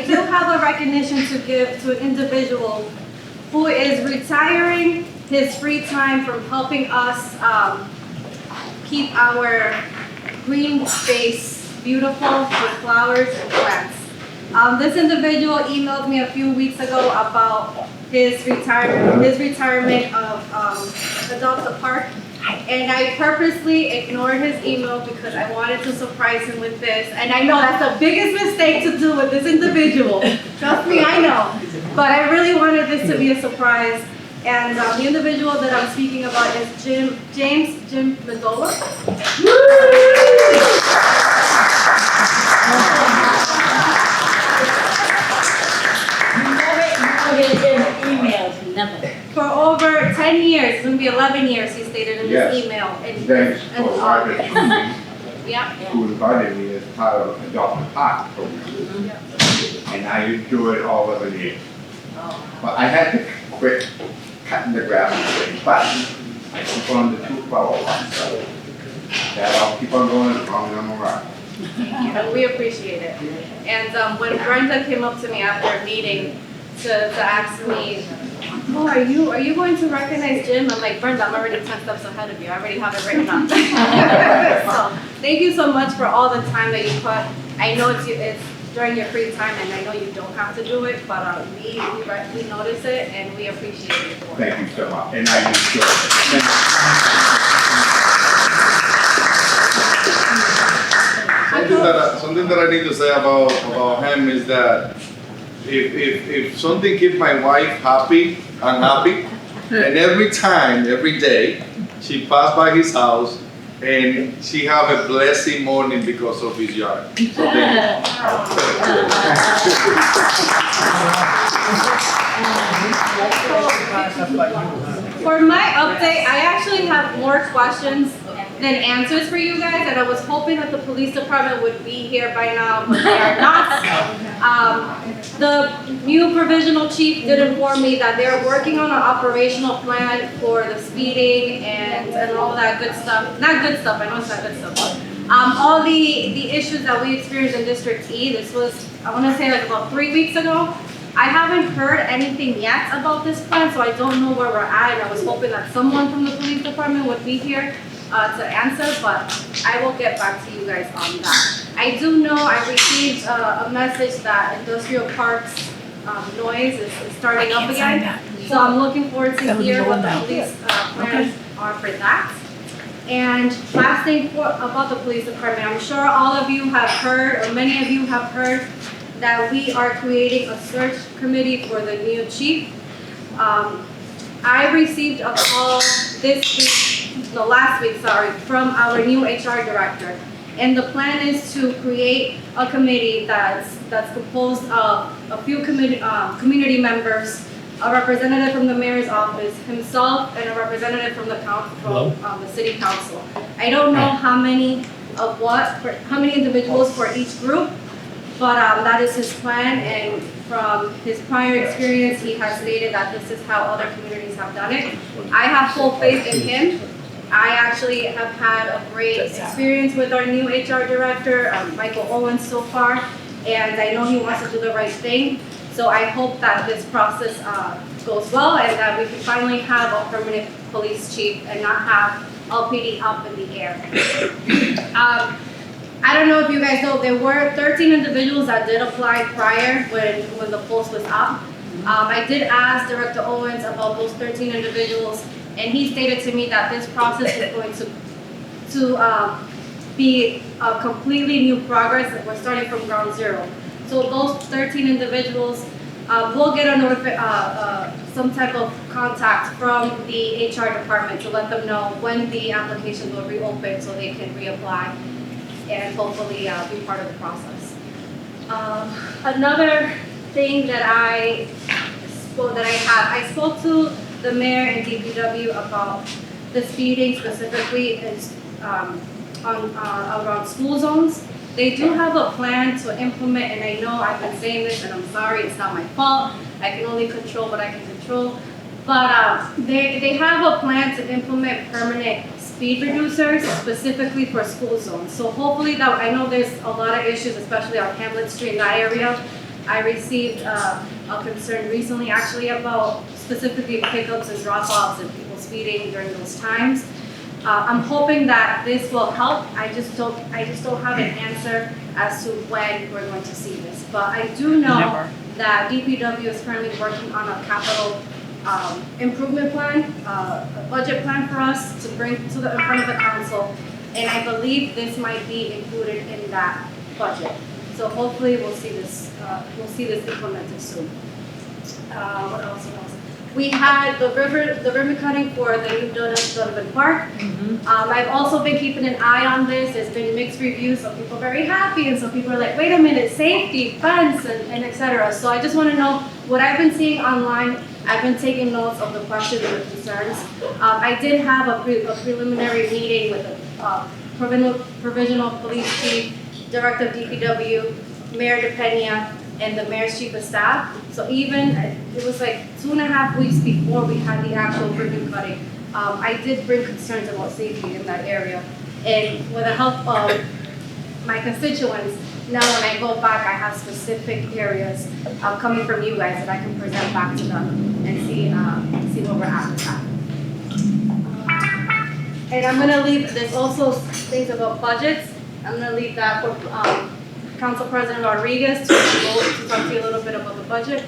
do have a recognition to give to an individual who is retiring his free time from helping us keep our green space beautiful with flowers and plants. This individual emailed me a few weeks ago about his retirement of Adopt a Park. And I purposely ignored his email because I wanted to surprise him with this. And I know that's the biggest mistake to do with this individual. Trust me, I know. But I really wanted this to be a surprise. And the individual that I'm speaking about is James Mendola. For over 10 years, it's going to be 11 years, he stated in his email. And thanks for inviting me. Yeah. Who invited me as part of Adopt a Park program. And I enjoyed all of it here. But I had to quit cutting the grass and but I keep on the 212, so that I'll keep on going as long as I'm around. Thank you, and we appreciate it. And when Brenda came up to me after a meeting to ask me, oh, are you going to recognize Jim? I'm like, Brenda, I'm already 10 steps ahead of you. I already have it written up. So thank you so much for all the time that you put. I know it's during your free time, and I know you don't have to do it, but we notice it, and we appreciate it. Thank you so much, and I enjoy it. Something that I need to say about him is that if something keeps my wife happy, I'm happy, and every day, she passed by his house, and she have a blessed morning because of his yard. So For my update, I actually have more questions than answers for you guys, and I was hoping that the police department would be here by now, but they are not. The new provisional chief did inform me that they're working on an operational plan for the speeding and all that good stuff. Not good stuff, I know it's not good stuff, but all the issues that we experienced in District E, this was, I want to say like about 3 weeks ago. I haven't heard anything yet about this plan, so I don't know where we're at, and I was hoping that someone from the police department would be here to answer, but I will get back to you guys on that. I do know I received a message that Industrial Park's noise is starting up again, so I'm looking forward to hear what the police plans are for that. And last thing about the police department, I'm sure all of you have heard, or many of you have heard, that we are creating a search committee for the new chief. I received a call last week, from our new HR director. And the plan is to create a committee that's composed of a few community members, a representative from the mayor's office, himself, and a representative from the city council. I don't know how many individuals for each group, but that is his plan, and from his prior experience, he has stated that this is how other communities have done it. I have full faith in him. I actually have had a great experience with our new HR director, Michael Owens, so far, and I know he wants to do the right thing. So I hope that this process goes well, and that we can finally have a permanent police chief and not have LPD up in the air. I don't know if you guys know, there were 13 individuals that did apply prior when the post was up. I did ask Director Owens about those 13 individuals, and he stated to me that this process is going to be a completely new progress, and we're starting from ground zero. So those 13 individuals will get some type of contact from the HR department to let them know when the applications will reopen so they can reapply and hopefully be part of the process. Another thing that I spoke to the mayor and DPW about the speeding specifically is around school zones. They do have a plan to implement, and I know I've been saying this, and I'm sorry, it's not my fault. I can only control what I can control. But they have a plan to implement permanent speed reducers specifically for school zones. So hopefully I know there's a lot of issues, especially on Hamlet Street in that area. I received a concern recently actually about specifically pickups and drop-offs and people speeding during those times. I'm hoping that this will help. I just don't have an answer as to when we're going to see this. But I do know that DPW is currently working on a capital improvement plan, a budget plan for us to bring to in front of the council. And I believe this might be included in that budget. So hopefully we'll see this implemented soon. What else? We had the ribbon cutting for the new Donovan Park. I've also been keeping an eye on this. There's been mixed reviews. Some people are very happy, and some people are like, wait a minute, safety, fence, and etc. So I just want to know what I've been seeing online. I've been taking notes of the questions and the concerns. I did have a preliminary meeting with the provisional police chief, director of DPW, Mayor DePena, and the mayor's chief of staff. So even, it was like 2.5 weeks before we had the actual ribbon cutting, I did bring concerns about safety in that area. And with the help of my constituents, now when I go back, I have specific areas coming from you guys that I can present back to them and see where we're at with that. And I'm gonna leave, there's also things about budgets. I'm gonna leave that for Council President Rodriguez to talk to you a little bit about the budget.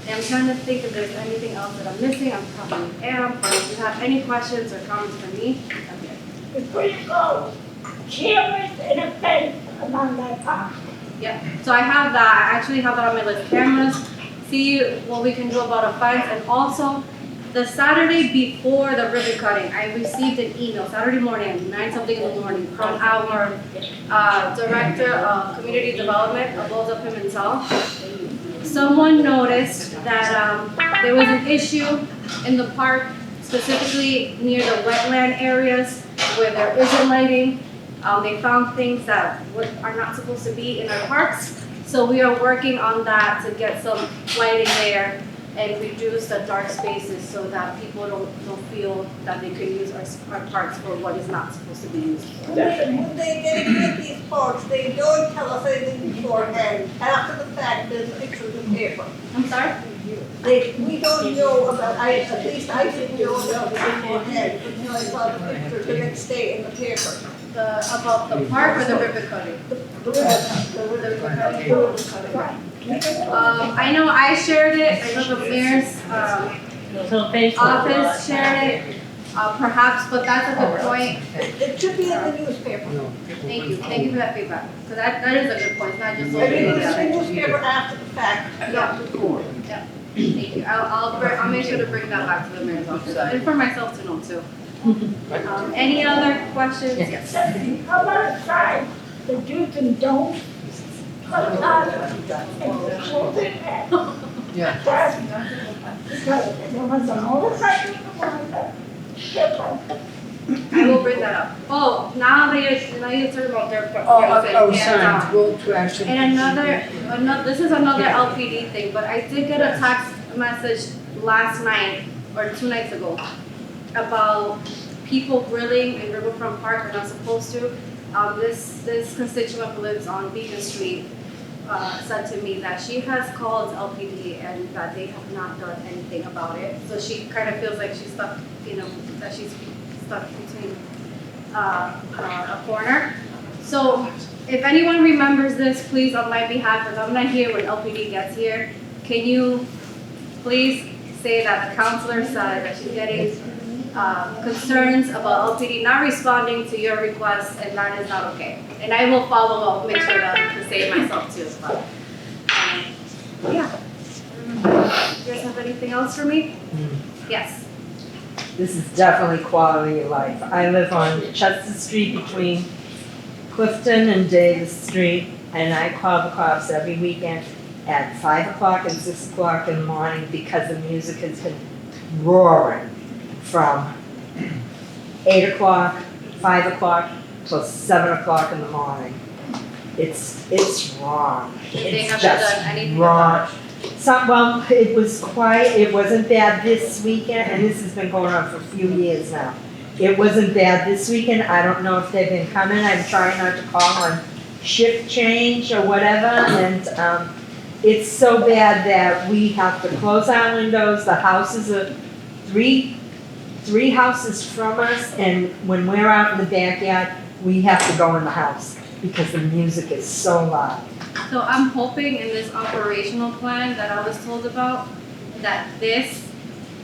And I'm trying to think if there's anything else that I'm missing. I'm probably am, but if you have any questions or comments for me, I'm here. Before you go, cameras and a fence along that park. Yeah, so I have that, I actually have that on my list, cameras, see what we can do about a fence, and also the Saturday before the ribbon cutting, I received an email, Saturday morning, 9-something in the morning, from our Director of Community Development, Aboza Pimentel. Someone noticed that there was an issue in the park, specifically near the wetland areas where there isn't lighting. They found things that are not supposed to be in our parks. So we are working on that to get some lighting there and reduce the dark spaces so that people don't feel that they can use our parks for what is not supposed to be used for. When they dedicate these parks, they don't tell us anything beforehand. After the fact, there's pictures in the paper. I'm sorry? We don't know about, at least I didn't know about it beforehand until I saw the picture the next day in the paper. About the park or the ribbon cutting? The ribbon cutting. I know I shared it, I know the mayor's office shared it, perhaps, but that's a good point. It should be in the newspaper. Thank you for that feedback, because that is a good point, it's not just I social mean, it's media. in the newspaper after the fact, not before. Yeah, thank you, I'll make sure to bring that back to the mayor's office, and for myself to know too. Any other questions? Yes. How about a sign, the do's and don'ts? Yeah. Because there was a motorcycle that ship them. I will bring that up. Oh, now that you're talking about their. Signs, road trash. And another, this is another LPD thing, but I did get a text message last night or 2 nights ago about people grilling in Riverfront Park. They're not supposed to. This constituent who lives on Beacon Street said to me that she has called LPD and that they have not done anything about it. So she kind of feels like she's stuck, that she's stuck between a corner. So if anyone remembers this, please, on my behalf, because I'm not here when LPD gets here, can you please say that the counselor said that she's getting concerns about LPD not responding to your requests, and that is not okay. And I will follow up, make sure to say myself too as well. Yeah. You guys have anything else for me? Yes. This is definitely quality of life. I live on Chester Street between Clifton and Davis Street, and I call the cops every weekend at 5 o'clock and 6 o'clock in the morning because the music has been roaring from 8 o'clock, 5 o'clock till 7 o'clock in the morning. It's wrong. They It's haven't just done anything wrong. about it. Well, it was quiet, it wasn't bad this weekend, and this has been going on for a few years now. It wasn't bad this weekend, I don't know if they've been coming, I'm trying not to call on shift change or whatever, and, it's so bad that we have to close our windows, the houses are three houses from us, and when we're out in the backyard, we have to go in the house because the music is so loud. So I'm hoping in this operational plan that I was told about, that this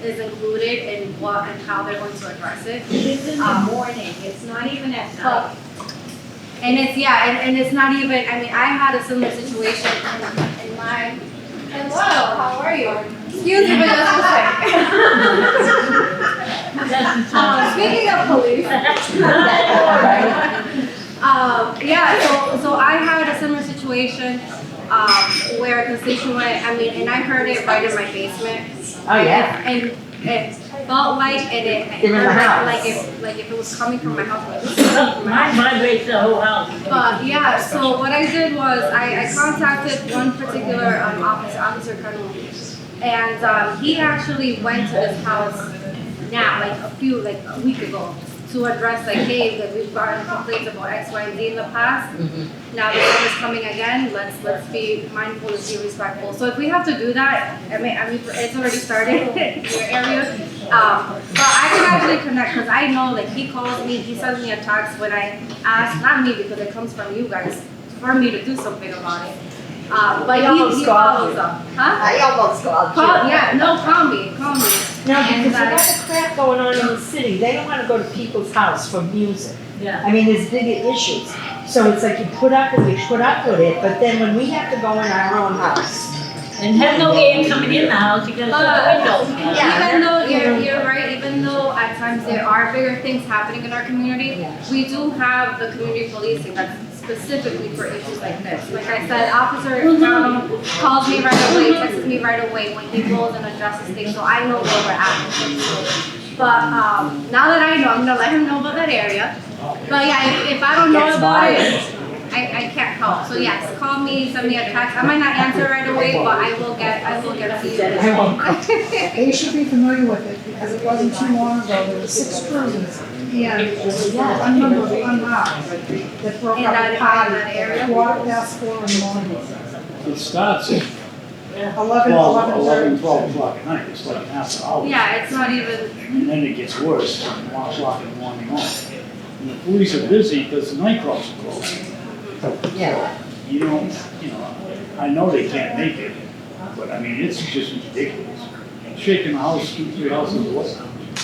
is included in what and how they're going to address it. It is in the morning, it's not even at night. And it's, yeah, and it's not even, I mean, I had a similar situation in my, hello, how are you? Excuse me, but just a second. Speaking of police. Yeah, so I had a similar situation, where a constituent, I mean, and I heard it right in my basement. Oh, yeah. And it felt like, and it In the house. like if it was coming from my house. Mine vibrates the whole house. But yeah, so what I did was I contacted one particular Officer Colonel, and he actually went to this house now, like a week ago, to address like, hey, that we've gotten complaints about X, Y, and Z in the past. Now the time is coming again. Let's be mindful and be respectful. So if we have to do that, I mean it's already started in your area. But I can actually connect because I know like he calls me, he sends me a text when I ask, not me because it comes from you guys, for me to do something about it. But he follows up. Huh? I almost called you. Call me. No, because we got the crap going on in the city, they don't wanna go to people's house for music. Yeah. I mean, there's bigger issues. So it's like you put up with it, but then when we have to go in our own house. And have no air coming in the house, you gotta shut the windows. Even though you're right, even though at times there are bigger things happening in our community, we do have the community policing that's specifically for issues like this. Like I said, Officer Brown calls me right away, texts me right away when he goes and addresses things, so I know where we're at. But now that I know, I'm gonna let him know about that area. But yeah, if I don't know about it, I can't help. So yes, call me, send me a text. I might not answer right away, but I will get to you. They should be familiar with it, because it wasn't too long ago, there were 6 cruisers, and unnumbered, unmarked, that broke In up that a party area? at 4:15 in the morning. It starts at 11:30. 12 o'clock at night, it's like half an hour. Yeah, it's not even. And then it gets worse from 1 o'clock in the morning on. And the police are busy because the nightclubs are closed. Yeah. You know, I know they can't make it, but I mean, it's just ridiculous. Shaking the house, 2, 3 houses away.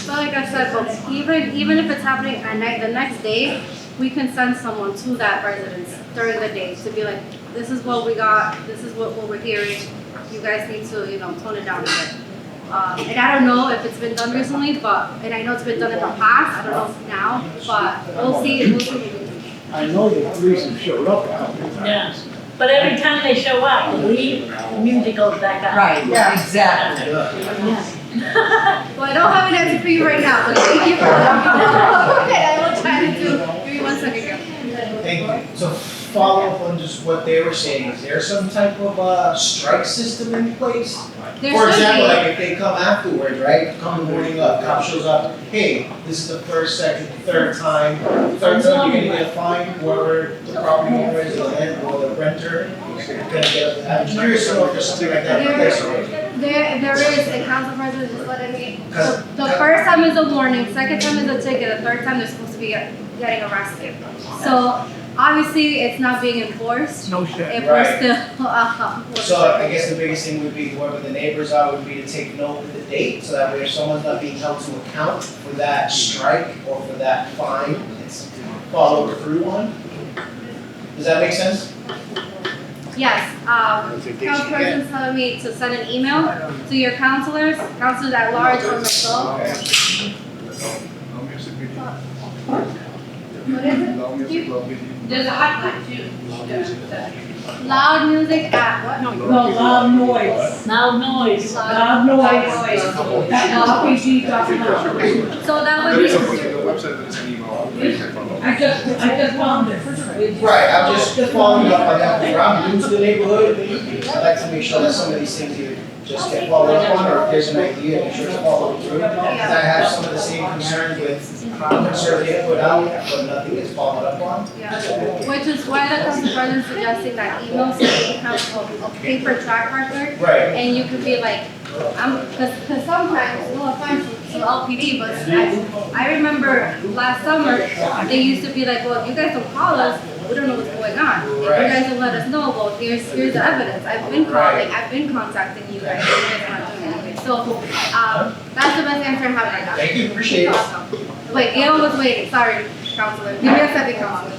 But like I said, folks, even if it's happening at night, the next day, we can send someone to that residence during the day to be like, this is what we got, this is what we're hearing. You guys need to, tone it down a bit. And I don't know if it's been done recently, and I know it's been done in the past, I don't know if now, but we'll see. I know the police have showed up a couple of Yeah. times. But every time they show up, they leave, the music goes back up. Right, exactly. Well, I don't have an answer for you right now, but thank you for letting me know. Okay, I will try to do. Give me 1 second here. Thank you. So follow up on just what they were saying, is there some type of strike system in place? There For should example, be. like if they come afterwards, right, come the morning up, cop shows up, hey, this is the first, second, third time you're gonna get a fine, whoever the property owner is, the landlord or the renter, you're gonna get, I'm curious to know if there's something like that in place already. There is, and council president just letting me, so the first time is a warning, second time is a ticket, the third time they're supposed to be getting arrested. So obviously, it's not being enforced. No shit. If we're Right. still, So I guess the biggest thing would be whoever the neighbors are would be to take note of the date, so that way if someone's not being held to account for that strike or for that fine, it's followed through on. Does that make sense? yes, council president's telling me to send an email to your counselors at large or myself. What is it? There's a hotline too. Loud music at what? No, loud noise. Loud noise. Loud noise. At LPG.com. So that would There is a be, website that is an email. I just wondered. Right, I'm just following up on that, where I'm new to the neighborhood, I'd like to make sure that some of these things either just get followed up on, or if there's an idea, make sure it's followed through. Because I have some of the same concerns with concerns they put out, but nothing gets followed up on. Yeah, which is why the council president suggesting that email, so you can have a paper track record. Right. And you could be like, cause sometimes, no offense to LPD, but I remember last summer, they used to be like, well, if you guys don't call us, we don't know what's going on. If you guys don't let us know, well, here's the evidence. I've been calling, I've been contacting you guys, and you guys aren't doing anything. So, that's the best answer I have right now. Thank you, appreciate it. Awesome. Wait, Gail was waiting, sorry, Counselor. Give me a second, Counselor.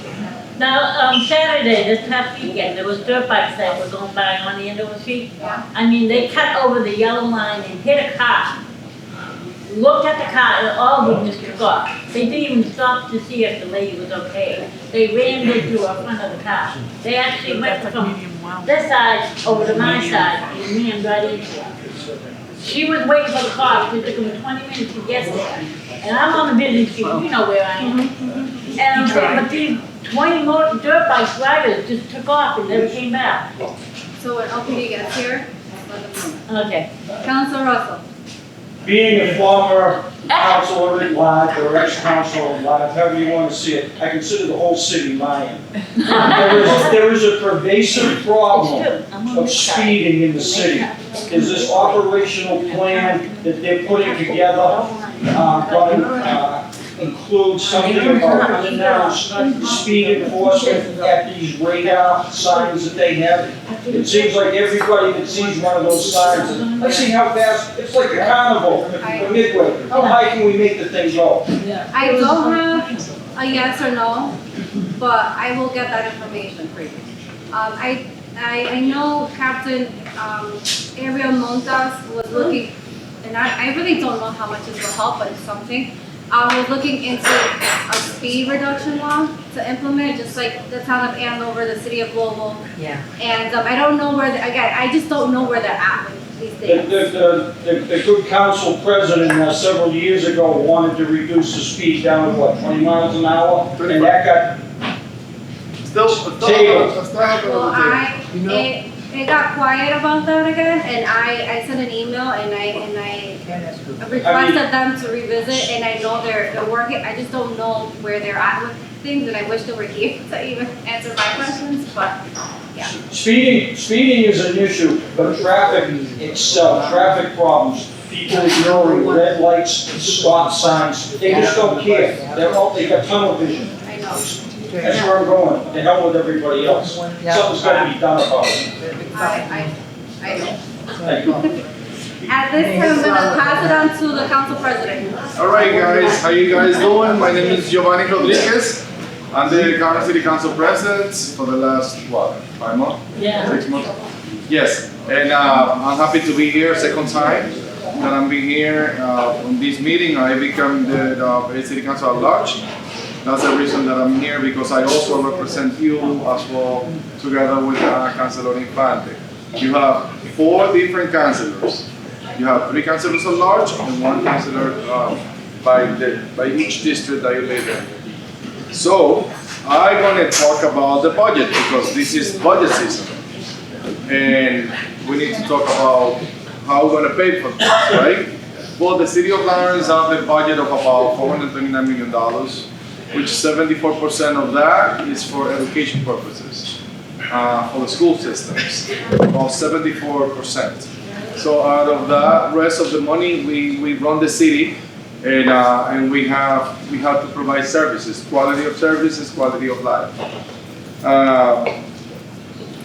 Now, Saturday, this past weekend, there was dirt bikes that were going by on the end of the street. I mean, they cut over the yellow line and hit a car. Looked at the car and all of them just took off. They didn't even stop to see if the lady was okay. They ran into the front of the car. They actually went from this side over to my side and ran right into her. She was waiting for the car. It took them 20 minutes to get there. And I'm on the busy street, you know where I am. And I'm saying, but these 20 more dirt bike riders just took off and never came back. So when LPD gets here, let them know. Okay. Counselor Russell. Being a former councilor at large or ex-councilor at large, however you want to see it, I consider the whole city mine. There is a pervasive problem of speeding in the city. Is this operational plan that they're putting together going to include something about in-house speed enforcement at these radar signs that they have? It seems like everybody that sees one of those signs, let's see how fast, it's like a carnival, for Midway. How high can we make the thing go? I don't have a yes or no, but I will get that information for you. I know Captain Ariel Montas was looking, and I really don't know how much this will help, but it's something. Was looking into a speed reduction law to implement, just like the town of Andover, the city of Louisville. Yeah. And I don't know where, again, I just don't know where they're at with these things. The good council president several years ago wanted to reduce the speed down to what, 20 miles an hour? And that got tabled. It got quiet about that again, and I sent an email and I requested them to revisit, and I know they're working. I just don't know where they're at with things, and I wish they were here to even answer my questions, but yeah. Speeding is an issue, but traffic itself, traffic problems, people ignoring red lights, stop signs, they just don't care. They got tunnel vision. I know. That's where I'm going, to hell with everybody else. Something's got to be done about it. I know. Thank you. At this time, I'm gonna pass it on to the council president. All right, guys, how you guys doing? My name is Giovanni Rodriguez. I'm the Garden City Council President for the last, 5 months? Yeah. 6 months? Yes, and I'm happy to be here, second time that I'm being here on this meeting. I become the City Council at large. That's the reason that I'm here, because I also represent you as well, together with Councilor Infante. You have 4 different councilors. You have 3 councilors at large and 1 councilor by each district that you live in. So I'm going to talk about the budget, because this is budget season, and we need to talk about how we're going to pay for this, right? Well, the city of Lawrence has a budget of about $429 million. Which 74% of that is for education purposes, for the school systems, about 74%. So out of that rest of the money, we run the city, and we have to provide services, quality of services, quality of life.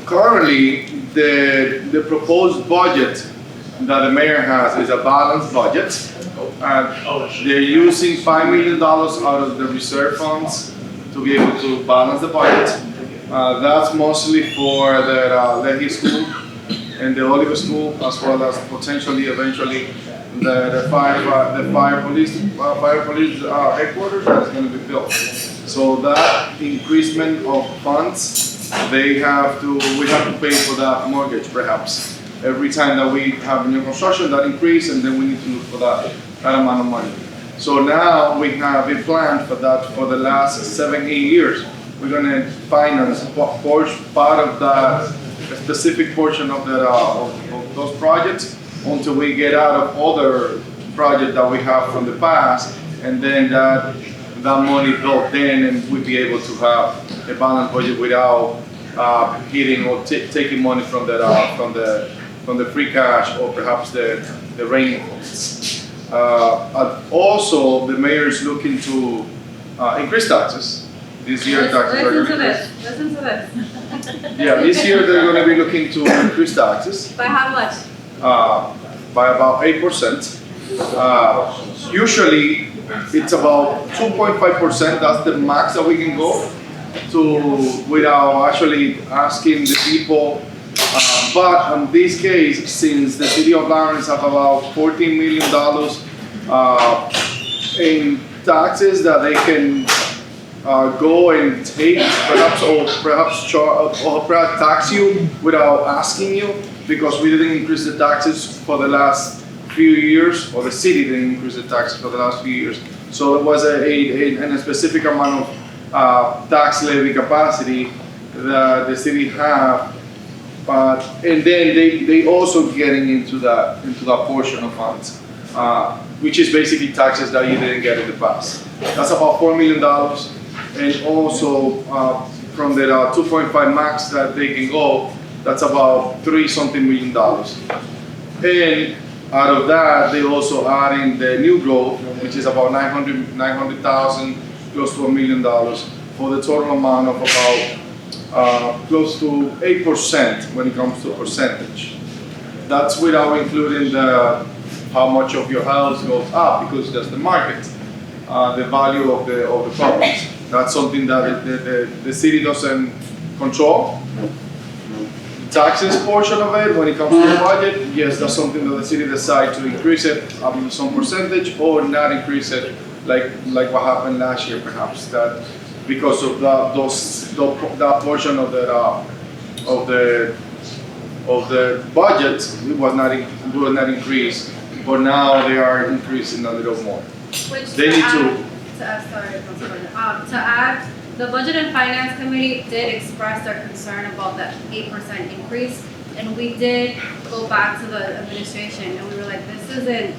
Currently, the proposed budget that the mayor has is a balanced budget. They're using $5 million out of the reserve funds to be able to balance the budget. That's mostly for the Leahy School and the Oliver School, as well as potentially, eventually, the fire police headquarters that's going to be built. So that increasement of funds, we have to pay for that mortgage, perhaps. Every time that we have new construction, that increase, and then we need to look for that amount of money. So now we have a plan for that for the last 7-8 years. We're gonna finance part of that specific portion of of those projects until we get out of other projects that we have from the past, and then that money built in, and we'll be able to have a balanced budget without hitting or taking money from the free cash or perhaps the rainy funds. Also, the mayor is looking to increase taxes. This year taxes are Listen to going this, listen to this. Yeah, this year they're going to be looking to increase taxes By how much? by about 8%. Usually it's about 2.5%. That's the max that we can go to without actually asking the people. But in this case, since the city of Lawrence have about $14 million in taxes that they can go and take, perhaps tax you without asking you, because we didn't increase the taxes for the last few years, or the city didn't increase the taxes for the last few years. So it was a specific amount of tax levy capacity that the city have. And then they also getting into that portion of funds, which is basically taxes that you didn't get in the past. That's about $4 million, and also from the 2.5 max that they can go, that's about $3-something million. And out of that, they also add in the new growth, which is about 900,000, close to $1 million, for the total amount of about close to 8% when it comes to percentage. That's without including how much of your house goes up, because that's the market, the value of the properties. That's something that the city doesn't control. The taxes portion of it, when it comes to the budget, yes, that's something that the city decides to increase it up to some percentage or not increase it, like what happened last year, perhaps, that because of that portion of the budget, it will not increase, but now they are increasing a little more. Which They need to add, the Budget and Finance Committee did express their concern about that 8% increase, and we did go back to the administration, and we were like, this isn't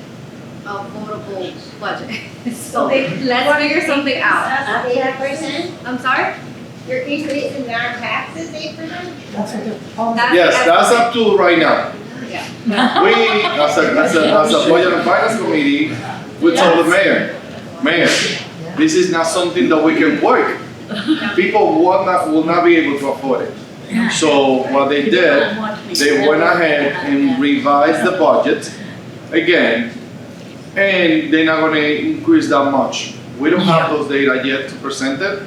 a votable budget. So let's figure something out. 8%? I'm sorry? You're increasing our taxes 8%? That's what they're proposing. Yes, that's up to right now. Yeah. We, as a Budget and Finance Committee, we told the mayor, this is not something that we can work. People will not be able to afford it. So what they did, they went ahead and revised the budget again, and they're not going to increase that much. We don't have those data yet to present it.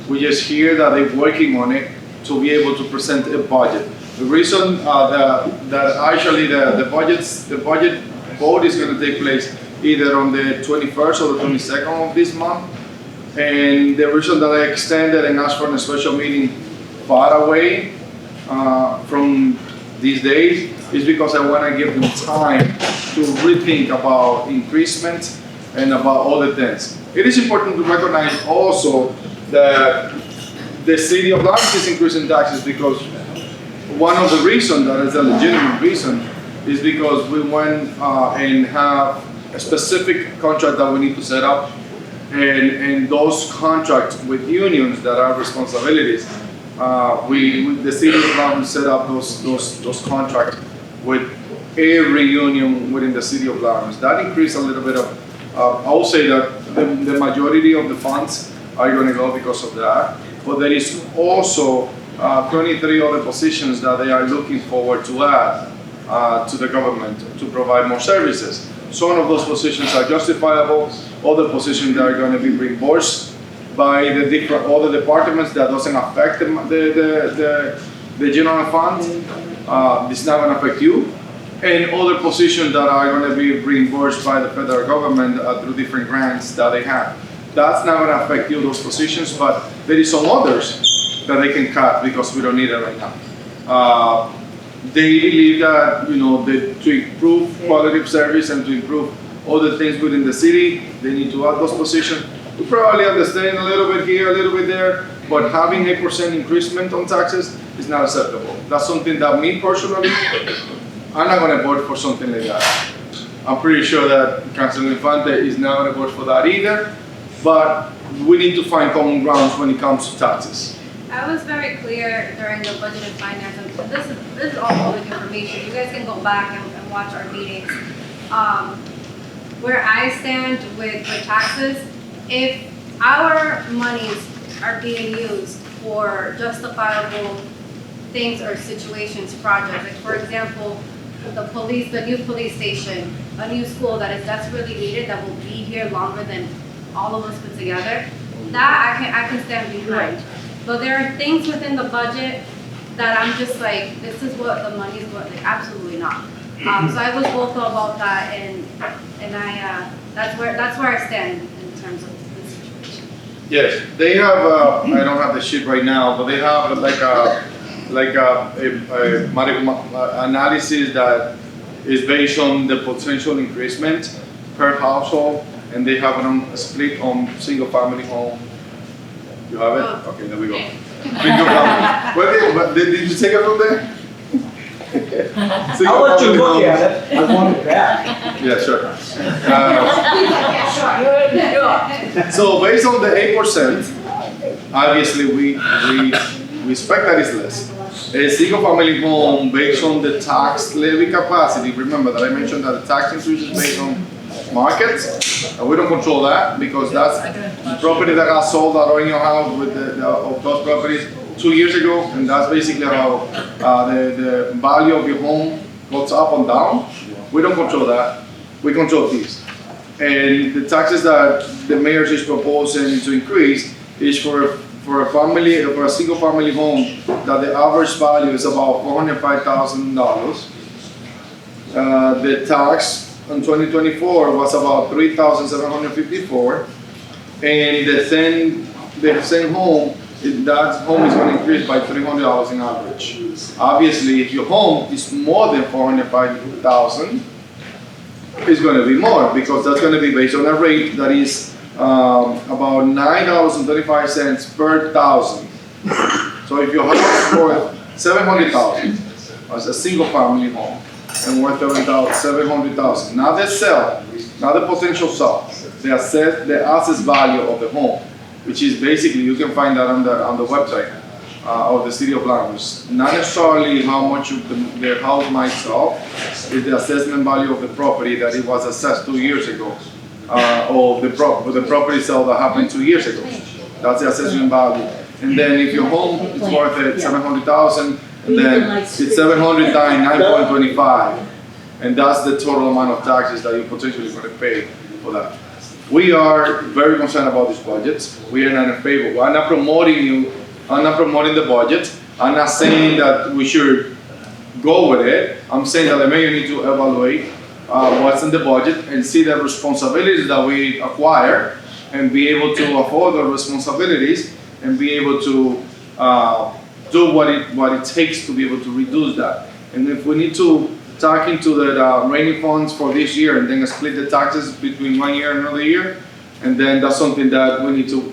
We just hear that they're working on it to be able to present a budget. The reason that actually the budget vote is going to take place either on the 21st or the 22nd of this month. And the reason that I extended and asked for a special meeting far away from these days is because I want to give them time to rethink about increasement and about other things. It is important to recognize also that the city of Lawrence is increasing taxes because one of the reasons, that is a legitimate reason, is because we went and have a specific contract that we need to set up. And those contracts with unions that are responsibilities, the city of Lawrence set up those contracts with every union within the city of Lawrence. That increased a little bit of, I will say that the majority of the funds are going to go because of that. But there is also 23 other positions that they are looking forward to add to the government to provide more services. Some of those positions are justifiable, other positions that are going to be reimbursed by the different other departments that doesn't affect the general fund. It's not going to affect you. And other positions that are going to be reimbursed by the federal government through different grants that they have. That's not going to affect you, those positions, but there is some others that they can cut because we don't need it right now. They believe that, to improve quality of service and to improve other things within the city, they need to add those positions. We probably understand a little bit here, a little bit there, but having 8% increasement on taxes is not acceptable. That's something that me personally, I'm not gonna vote for something like that. I'm pretty sure that Councilor Infante is not gonna vote for that either, but we need to find common grounds when it comes to taxes. I was very clear during the budget and finance, and this is all public information. You guys can go back and watch our meetings. Where I stand with taxes, if our monies are being used for justifiable things or situations, projects, like for example, the new police station, a new school that is desperately needed, that will be here longer than all of us put together, that I can stand behind. But there are things within the budget that I'm just like, this is what the money's going, like absolutely not. So I was vocal about that, and I that's where I stand in terms of this situation. Yes, they have, I don't have the sheet right now, but they have like a analysis that is based on the potential increasement per household, and they have it on a split on single family home. You have it? Okay, there we go. Single family. What did you take it from there? I'll let you look at it, I want it back. Yeah, sure. So based on the 8%, obviously we expect that is less. A single family home based on the tax levy capacity, remember that I mentioned that the tax increase is based on markets, and we don't control that because that's property that got sold out in your house with of those properties 2 years ago, and that's basically how the value of your home goes up and down. We don't control that. We control these. And the taxes that the mayor is proposing to increase is for a single family home that the average value is about $405,000. The tax in 2024 was about $3,754, and the same home, that home is going to increase by $300 in average. Obviously, if your home is more than $405,000, it's going to be more because that's going to be based on a rate that is about $9.35 per thousand. So if your house is worth $700,000 as a single family home and worth $700,000, not the sale, not the potential sale, the asset value of the home, which is basically, you can find that on the website of the City of Lampers. Not necessarily how much the house might sell, is the assessment value of the property that it was assessed 2 years ago, or the property sale that happened 2 years ago. That's the assessment value. And then if your home is worth $700,000, and then it's 700 times 9.25, and that's the total amount of taxes that you're potentially going to pay for that. We are very concerned about this budget. We are not in favor. I'm not promoting the budget. I'm not saying that we should go with it. I'm saying that the mayor needs to evaluate what's in the budget and see the responsibilities that we acquire and be able to afford the responsibilities and be able to do what it takes to be able to reduce that. And if we need to talk into the rainy funds for this year and then split the taxes between 1 year and another year, and then that's something that we need to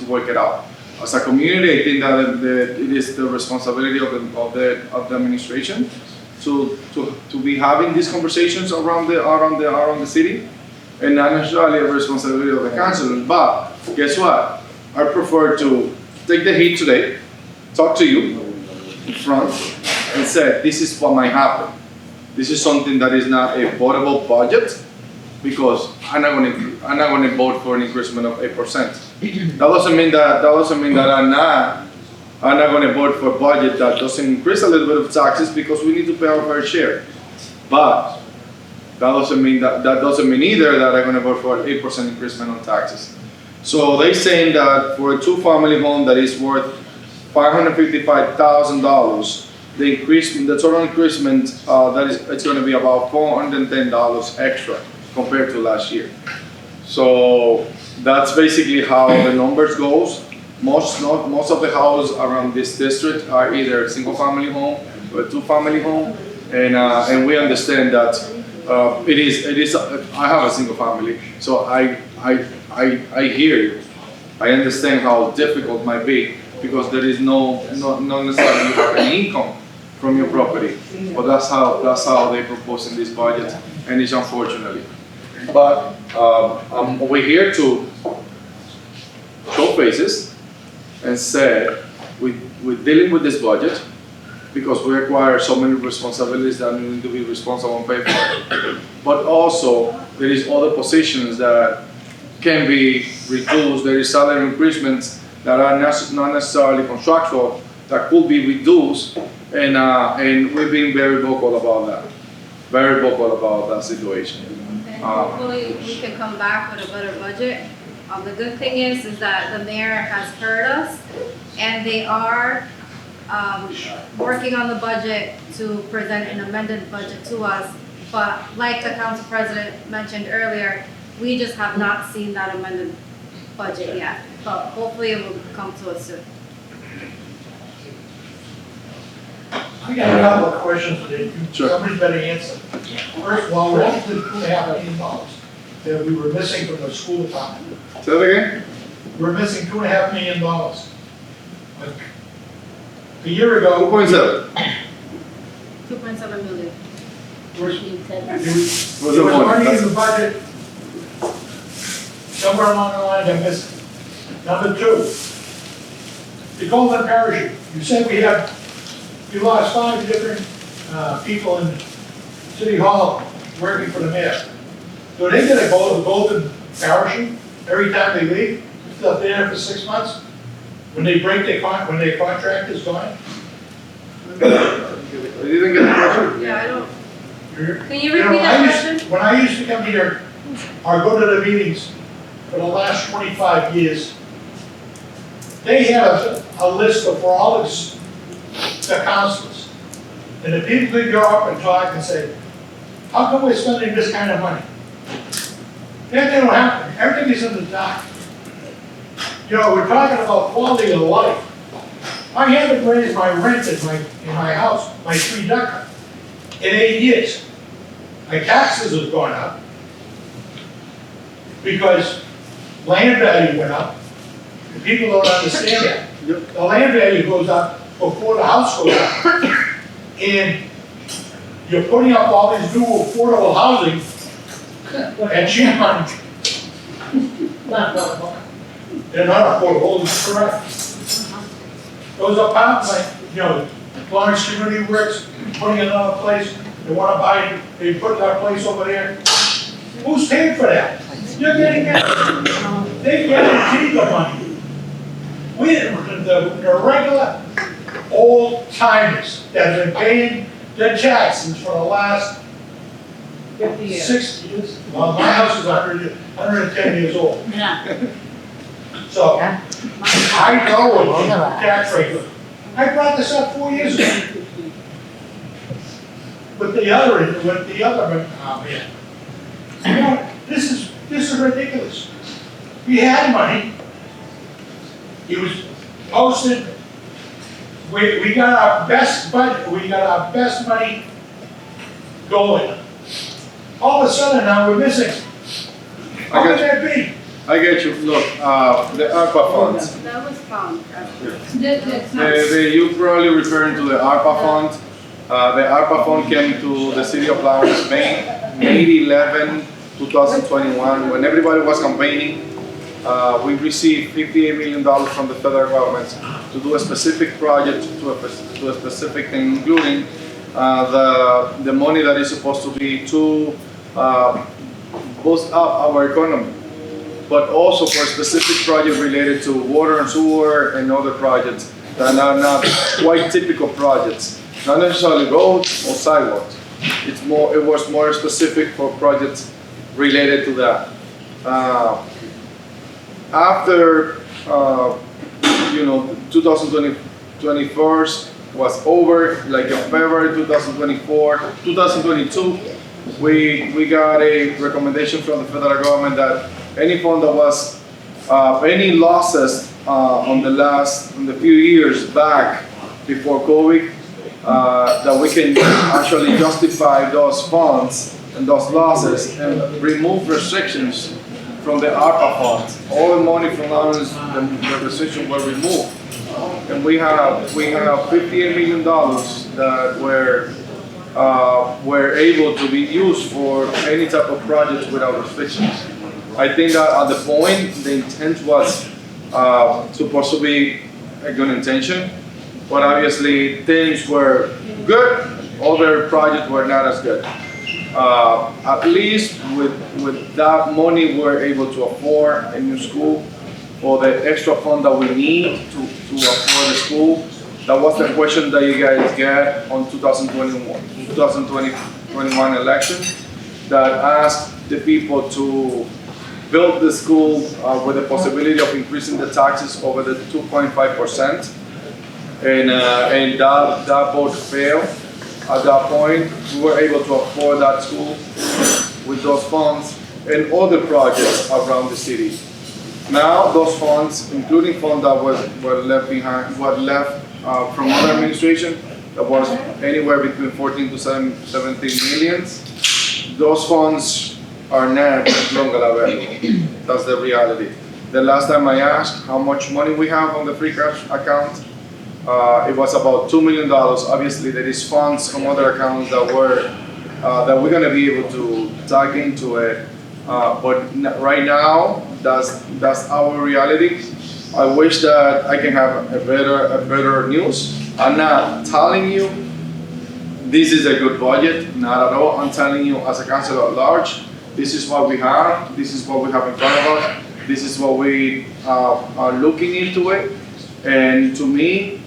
work it out. As a community, I think that it is the responsibility of the administration to be having these conversations around the city, and not necessarily a responsibility of the councilors. But guess what? I prefer to take the heat today, talk to you in front, and say this is what might happen. This is something that is not a votable budget because I'm not going to vote for an increasement of 8%. That doesn't mean that I'm not going to vote for a budget that doesn't increase a little bit of taxes because we need to pay our fair share. But that doesn't mean either that I'm going to vote for an 8% increasement on taxes. So they're saying that for a two-family home that is worth $555,000, the total increasement it's going to be about $410 extra compared to last year. So that's basically how the numbers goes. Most of the houses around this district are either a single family home or a two family home, and we understand that it is, I have a single family, so I hear you. I understand how difficult it might be, because there is not necessarily you have any income from your property. But that's how they propose in this budget, and it's unfortunately. But we're here to show faces and say we're dealing with this budget because we acquire so many responsibilities that we need to be responsible and pay for. But also there is other positions that can be reduced. There is salary increasements that are not necessarily contractual that could be reduced, and we've been very vocal about that. Very vocal about that situation. And hopefully we can come back with a better budget. The good thing is that the mayor has heard us, and they are working on the budget to present an amended budget to us. But like the council president mentioned earlier, we just have not seen that amended budget yet. But hopefully it will come to us soon. I got a couple of questions that you, Sure. somebody better answer. First of all, what is the $2.5 million that we were missing from the school department? Say that again? We're missing $2.5 million. Like, a year ago, 2.7. 2.7 million. there was What's the money point? in the budget. Somewhere along the line, got missing. Number two, the golden parachute. You said you lost 5 different people in City Hall working for the mayor. So they get a golden parachute every time they leave? They're up there for 6 months? When they break when their contract is gone? You didn't get the question? Yeah, I don't. Can you You know, repeat that question? When I used to come here, or go to the meetings for the last 25 years, they had a list of all the councilors. And the people could go up and talk and say, how come we're spending this kind of money? That didn't happen. Everything is in the dark. You know, we're talking about quality of life. I haven't raised my rent in my house, my 3-decker, in 8 years. My taxes have gone up because land value went up. And people don't understand that. The land value goes up before the house goes up. And you're putting up all these new affordable housing at cheap money. They're not affordable, it's correct. Those apartments, like, you know, Lawrence Community Works, putting another place, they wanna buy, they put that place over there. Who's paying for that? You're getting it. They guarantee the money. We, the regular old timers that have been paying their taxes for the last 50 years. 60 years. Well, my house is 110 years old. Yeah. So, I know what the tax rate is. I brought this up 4 years ago. With the other man. You know, this is ridiculous. We had money. It was posted. We got our best budget, we got our best money going. All of a sudden now we're missing. How could that be? I get you. Look, the ARPA funds. That was found. You're probably referring to the ARPA fund. The ARPA fund came to the city of Lawrence, May 11, 2021, when everybody was campaigning. We received $58 million from the federal government to do a specific project, to a specific thing, including the money that is supposed to be to boost up our economy, but also for a specific project related to water and sewer and other projects that are not quite typical projects, not necessarily roads or sidewalks. It was more specific for projects related to that. After 2021 was over, like in February 2022, we got a recommendation from the federal government that any fund that was any losses on the few years back before COVID, that we can actually justify those funds and those losses and remove restrictions from the ARPA funds. All the money from loans, the restrictions were removed. And we have $58 million that were able to be used for any type of projects without restrictions. I think that at the point, the intent was supposed to be a good intention, but obviously things were good, other projects were not as good. At least with that money, we're able to afford a new school or the extra fund that we need to afford the school. That was the question that you guys get on 2021 election that asked the people to build the school with the possibility of increasing the taxes over the 2.5%. And that vote failed. At that point, we were able to afford that school with those funds and other projects around the city. Now, those funds, including funds that were left from other administration, that was anywhere between 14 to 17 millions, those funds are not longer available. That's the reality. The last time I asked how much money we have on the free cash account, it was about $2 million. Obviously, there is funds from other accounts that we're going to be able to tag into it. But right now, that's our reality. I wish that I can have a better news. I'm not telling you this is a good budget, not at all. I'm telling you as a council at large, this is what we have. This is what we have in front of us. This is what we are looking into it. And to me,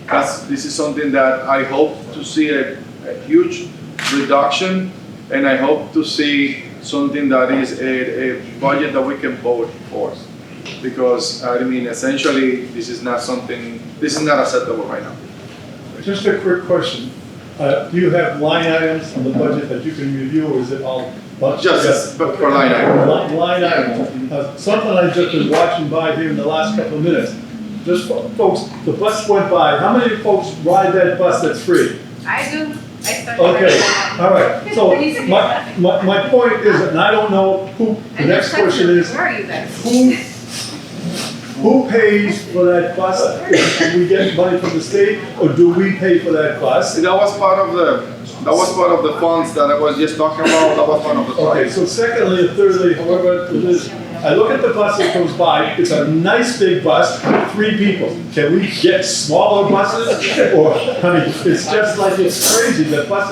this is something that I hope to see a huge reduction, and I hope to see something that is a budget that we can vote for. Because I mean, essentially, this is not acceptable right now. Just a quick question. Do you have line items on the budget that you can review, or is it all? Just for line item. Line items. Something I've just been watching by here in the last couple of minutes. Just folks, the bus went by. How many folks ride that bus that's free? I do. I started. Okay, all right. So my point is, and I don't know who, the next question is, Where are you guys? who pays for that bus? Do we get money from the state, or do we pay for that bus? That was part of the funds that I was just talking about. That was part of the Okay, project. so secondly, or thirdly, however it is, I look at the bus that goes by, it's a nice big bus, 3 people. Can we get smaller buses? Or, I mean, it's just like, it's crazy, the bus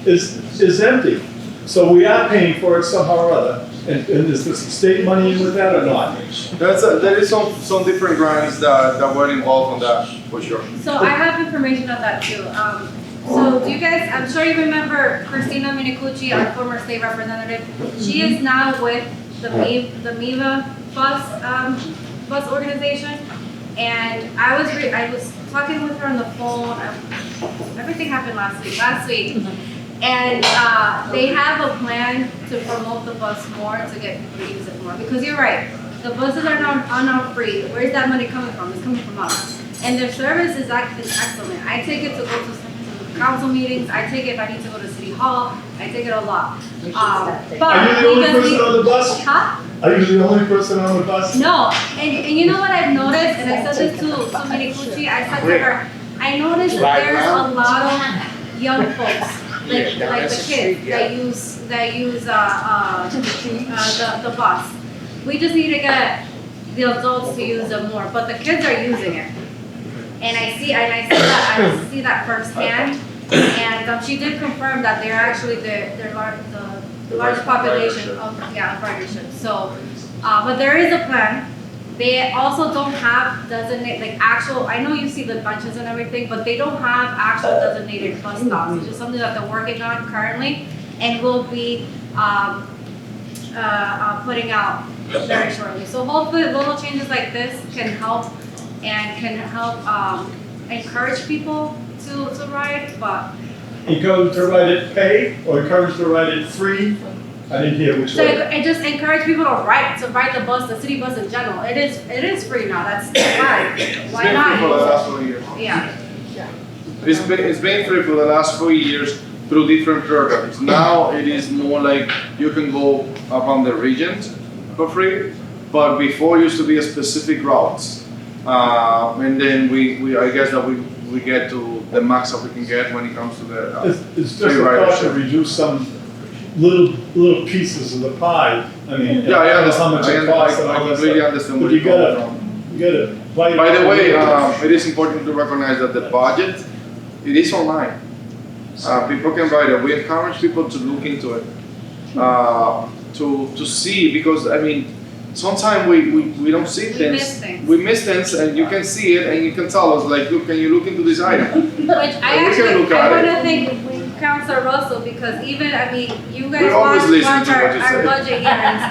is empty. So we are paying for it somehow or other. And is there some state money in with that or not? There is some different grants that were involved on that, for sure. So I have information on that too. So do you guys, I'm sure you remember Christina Minicucci, our former state representative. She is now with the MIVA bus organization. And I was talking with her on the phone. Everything happened last week. And they have a plan to promote the bus more, to get people to use it more. Because you're right, the buses are now free. Where's that money coming from? It's coming from us. And their service is excellent. I take it to go to council meetings. I take it if I need to go to City Hall. I take it a lot. But Are you the only person on the bus? Huh? Are you the only person on the bus? No. And you know what I've noticed? And I said this to Minicucci. I said to her, I noticed that there's a lot of young folks. Like the kids that use the bus. We just need to get the adults to use it more, but the kids are using it. And I see that firsthand. And she did confirm that they're actually the largest population of our nation. So, but there is a plan. They also don't have designated, I know you see the bunches and everything, but they don't have actual designated bus stops, which is something that they're working on currently and will be putting out very shortly. So hopefully little changes like this can help encourage people to ride, but. Encourage to ride it paid, or encourage to ride it free? I didn't hear which So one. it just encourage people to ride the bus, the city bus in general. It is free now. That's fine. Why It's been free for the not? last 4 years. Yeah. It's been free for the last 4 years, through different programs. Now it is more like you can go around the regions for free, but before used to be a specific routes. And then I guess that we get to the max that we can get when it comes to the It's free just a thought to ridership. reduce some little pieces of the pie. I mean, Yeah, I I don't know understand. how much it costs and I all that completely stuff. understand But where you you're coming gotta, from. you gotta bite. By the off way, a little bit. it is important to recognize that the budget, it is online. People can write it. We encourage people to look into it, to see, because I mean, sometimes we don't see things. miss things. We miss things, and you can see it, and you can tell us like, look, can you look into this item? Which I And we can actually, look I at wanna it. thank Councilor Russell, because even, I mean, you guys We always watch listen to our, what you our say. budget hearings,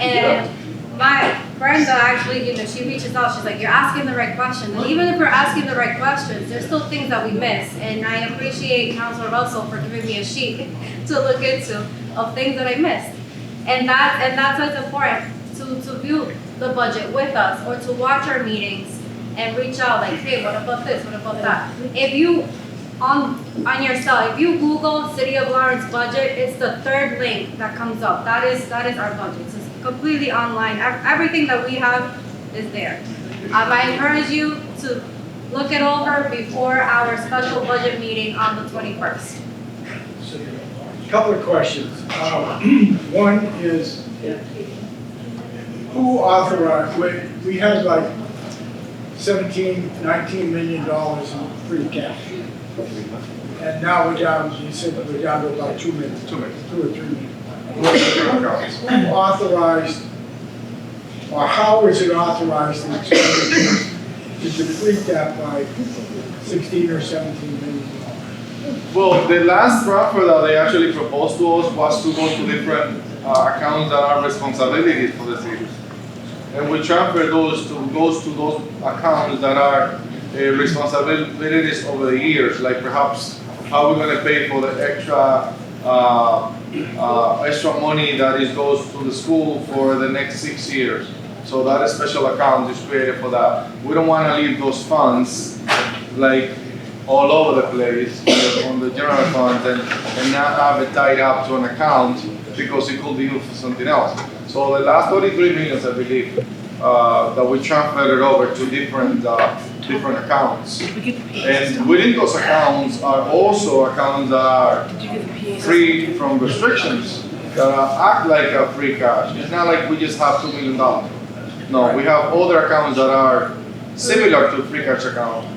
and my Brenda actually, you know, she reaches out, she's like, you're asking the right questions, and even if we're asking the right questions, there's still things that we miss, and I appreciate Councilor Russell for giving me a sheet to look into of things that I missed. And that's what's important, to view the budget with us, or to watch our meetings and reach out like, hey, what about this, what about that? If you, on your cell, if you Google City of Lawrence budget, it's the third link that comes up. That is our budget. It's completely online. Everything that we have is there. I encourage you to look it over before our special budget meeting on the 21st. Couple of questions. One is, who authorized, we had like 17, $19 million in free cash. And now we're down, you said we're down to about 2 million. 2 million. 2 or 3 million. Who authorized, or how is it authorized in expenditures to deplete that by 16 or 17 million? Well, the last transfer that they actually proposed to us was to go to different accounts that are responsibilities for the cities. And we transfer those to those accounts that are responsibilities over the years, like perhaps how we're going to pay for the extra extra money that goes to the school for the next 6 years. So that special account is created for that. We don't want to leave those funds like all over the place on the general fund and not have it tied up to an account because it could be used for something else. So the last 33 million, I believe, that we transferred over to different accounts. And within those accounts are also accounts that are free from restrictions, that act like a free cash. It's not like we just have $2 million. No, we have other accounts that are similar to free cash account.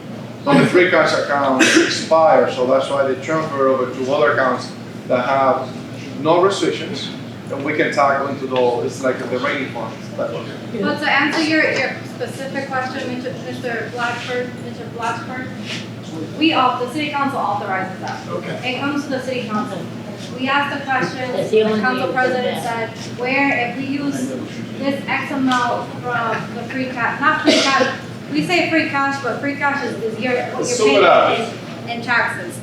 But the free cash account expires, so that's why they transfer over to other accounts that have no restrictions, and we can tag into those. It's like the rainy funds. But to answer your specific question, Mr. Blackford, the city council authorizes that. Okay. It comes to the city council. We asked the question, That's the the only council thing president that- said, where if we use this X amount from the free cash, not free cash, we say free cash, but free cash is what you're Super that. paying in taxes.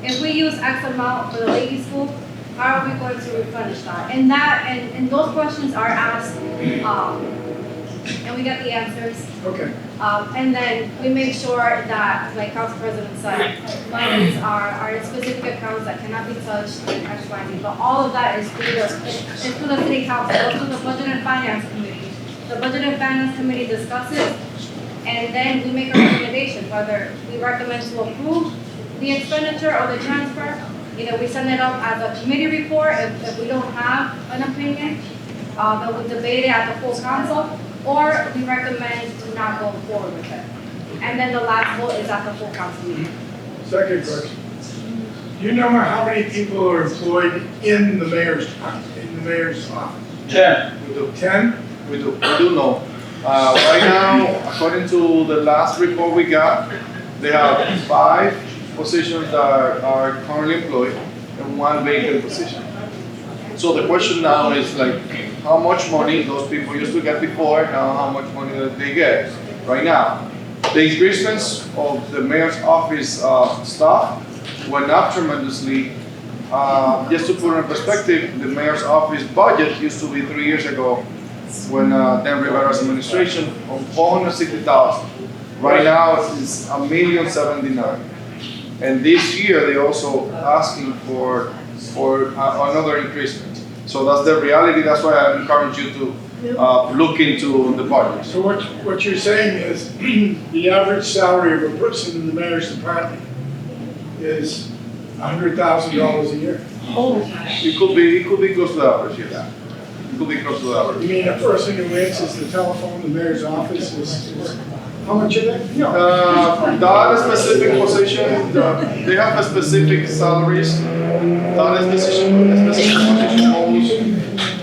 If we use X amount for the ladies' school, how are we going to replenish that? And those questions are asked, and we get the answers. Okay. And then we make sure that, like Council President said, monies are in specific accounts that cannot be touched and X, Y, and Z. But all of that is through the city council, goes to the Budget and Finance Committee. The Budget and Finance Committee discusses, and then we make a recommendation, whether we recommend to approve the expenditure or the transfer. Either we send it up as a committee report if we don't have an opinion, that we debate it at the full council, or we recommend to not go forward with it. And then the last vote is at the full council meeting. Second question. Do you know how many people are employed in the mayor's office? 10. We do. 10? We do know. Right now, according to the last report we got, they have 5 positions that are currently employed and 1 vacant position. So the question now is like, how much money those people used to get before, now how much money that they get right now. The increasements of the mayor's office staff went up tremendously. Just to put it in perspective, the mayor's office budget used to be 3 years ago when Dan Rivera's administration of $460,000. Right now it's $1,079,000. And this year, they also asking for another increasement. So that's the reality, that's why I encourage you to look into the budget. So what you're saying is, the average salary of a person in the mayor's department is $100,000 a year? It could be close to the average, yeah. It could be close to the You average. mean a person who answers the telephone in the mayor's office is how much are they? That specific position, they have a specific salaries. That specific position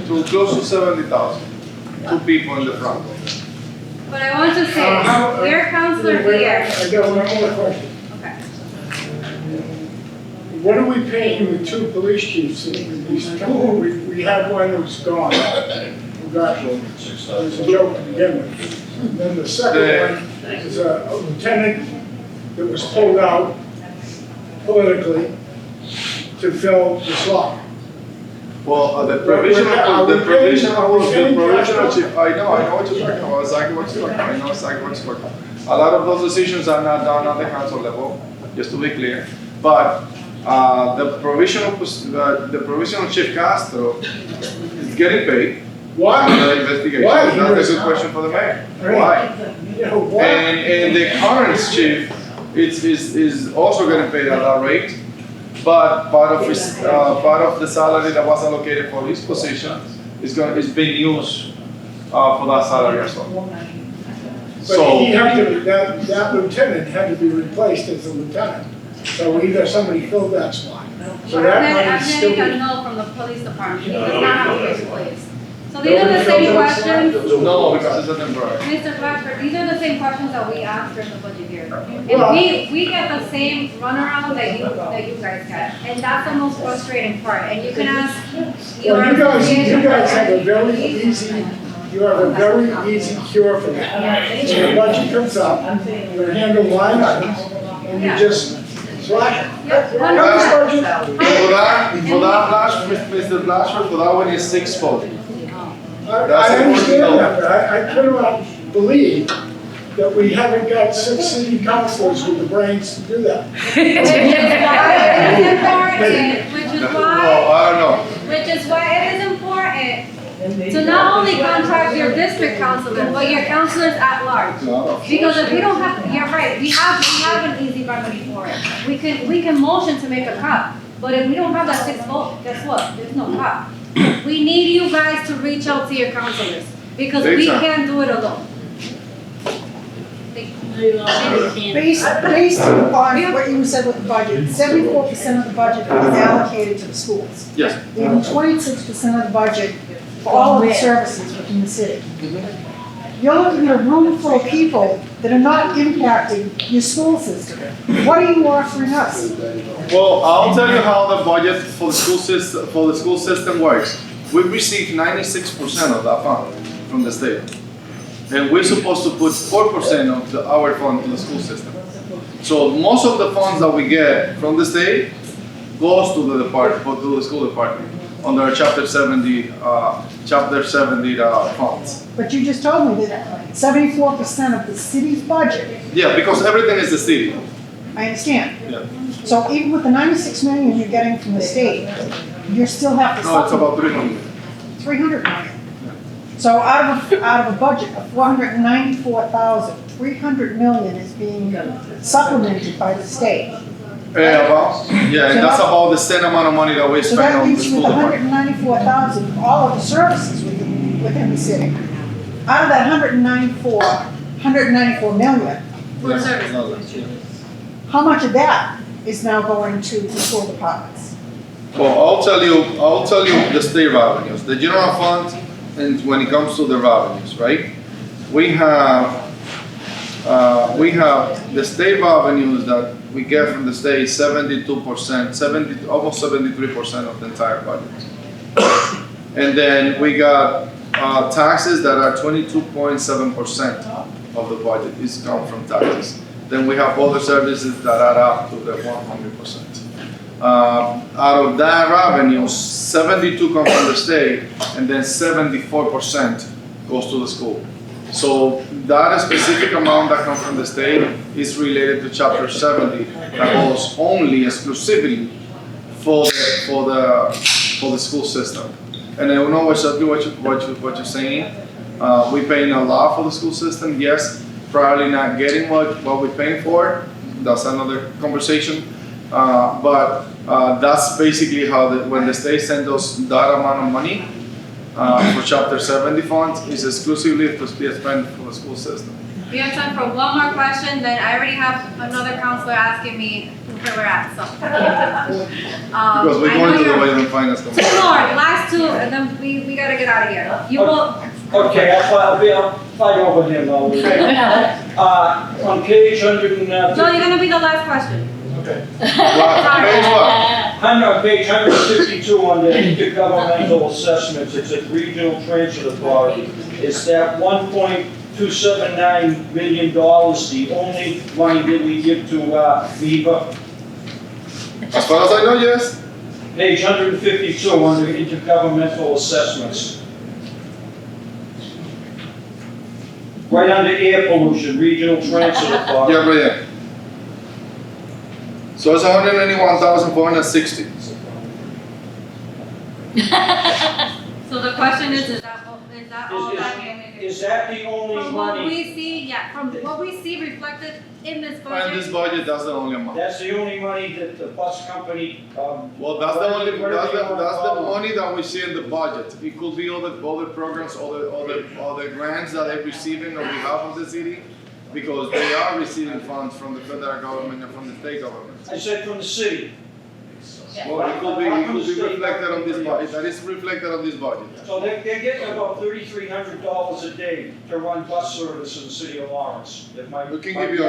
goes to close to 70,000. 2 people in the front. But I want to say, your counselor here. I got one more question. Okay. What are we paying the 2 police chiefs in these companies? We had one who's gone. Who got, it was a joke to begin with. And then the second one is a lieutenant that was pulled out politically to fill the slot. Well, the provisional chief, I know what you're talking about, exactly what you're talking about, I know exactly what you're talking about. A lot of those decisions are not done at the council level, just to be clear. But the provisional chief Castro is getting paid. Why? For the investigation. Why? That's a good question for the mayor. Why? Yeah, why? And the current chief is also getting paid at that rate. But part of the salary that was allocated for his position is being used for that salary as well. But he had to, that lieutenant had to be replaced as a lieutenant. So either somebody filled that spot. So that money is still. I'm getting a no from the police department, he does not have a place. So these are the same questions. No, because it's a temporary. Mr. Blackford, these are the same questions that we asked during the budget hearing. And Well- we get the same runaround that you guys get. And that's the most frustrating part. And you can ask your. Well, you guys have a association. very easy, you have a very easy cure for that. When the budget comes up, you handle line items, and you just slash it. Yep, Comes budget, For that Mr. Blatchford, for that one is 6 votes. I understand that, but I cannot believe that we haven't got 6 city councilors with the brains to do that. Which is No, why, I don't know. which is why it is important to not only contract your district councilors, but your councilors at large. Because if we don't have, you're right, we have an easy remedy for it. We can motion to make a cut, but if we don't have that 6 vote, guess what? There's no cut. We need you guys to reach out to your councilors, because Big we time. can't do it alone. Based on what you said with the budget, 74% of the budget is allocated to the schools. Yes. Leaving 26% of the budget for all of the services within the city. You're looking at a room full of people that are not impacting your school system. What are you offering us? Well, I'll tell you how the budget for the school system works. We receive 96% of that fund from the state. And we're supposed to put 4% of our fund to the school system. So most of the funds that we get from the state goes to the department, to the school department, under Chapter 70 funds. But you just told me that 74% of the city's budget, Yeah, because everything is the city. I understand. Yeah. So even with the 96 million you're getting from the state, you still have to No, it's supplement about 300. 300 million. So out of a budget of 494,000, 300 million is being supplemented by the state. Yeah, and that's about the same amount of money that we So spend that on the leaves you school with department. 194,000 for all of the services within the city. Out of that 194 million, For services. how much of that is now going to the school departments? Well, I'll tell you the state revenues, the general fund, and when it comes to the revenues, right? We have the state revenues that we get from the state, 72%, almost 73% of the entire budget. And then we got taxes that are 22.7% of the budget is come from taxes. Then we have other services that add up to the 100%. Out of that revenue, 72 come from the state, and then 74% goes to the school. So that specific amount that comes from the state is related to Chapter 70 that goes only exclusively for the school system. And I know exactly what you're saying. We're paying a lot for the school system, yes. Probably not getting what we're paying for. That's another conversation. But that's basically how when the state sends us that amount of money for Chapter 70 funds, is exclusively to be spent for the school system. We have time for one more question, then I already have another counselor asking me where we're at, so. Because we're I know going to the you're- Budget and Finance Two Committee. more, last two, and then we gotta get out of here. You will, Okay, I'll fight over him now. On page 100 and, no, you're gonna be the last question. Okay. Page what? on page 152 on the intergovernmental assessments, it's a regional transit authority. Is that $1.279 million the only money that we give to Viva? As far as I know, yes. Page 152 on the intergovernmental assessments. Right under air pollution, regional transit authority. Yeah, right there. So it's 191,460. So the question is that all that? Is that the only From what money? we see, yeah, from what we see reflected in this And this budget. budget, that's the only amount. That's the only money that the bus company, Well, that's the money that we see in the budget. It could be all the programs, all the grants that they're receiving on behalf of the city, because they are receiving funds from the federal government and from the state government. I said from the city. Well, it could be reflected on this budget. That is reflected on this budget. So they're getting about $3,300 a day to run bus service in the city of Lawrence. We can give you